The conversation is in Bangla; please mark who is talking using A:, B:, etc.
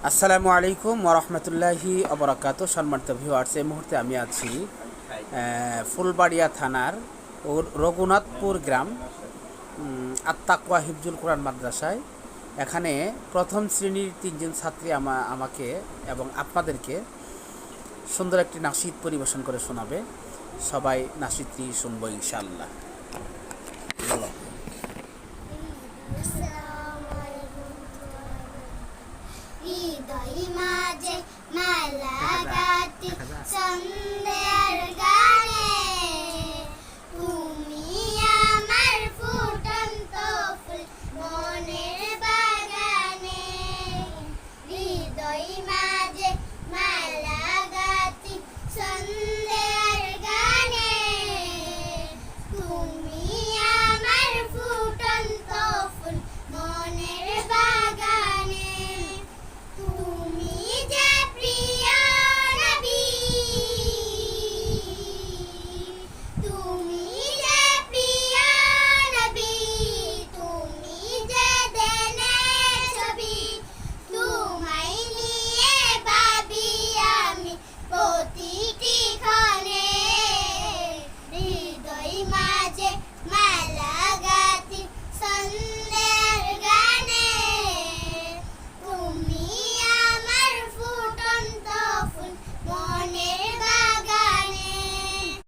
A: আসসালামু আলাইকুম ওরহমতুল্লাহি অবরাকাত। সম্মানিত ভিউয়ার্স, এই মুহূর্তে আমি আছি ফুলবাড়িয়া থানার রঘুনাথপুর গ্রাম আত্তাকওয়া হিফজুল কোরআন মাদ্রাসায়। এখানে প্রথম শ্রেণীর 3জন ছাত্রী আমাকে এবং আপনাদেরকে সুন্দর একটি নাশিদ পরিবেশন করে শোনাবে। সবাই নাশিদটি শুনবো ইনশাআল্লাহ।
B: হৃদয় মাঝে মেলা গাতি সন্ধ্যা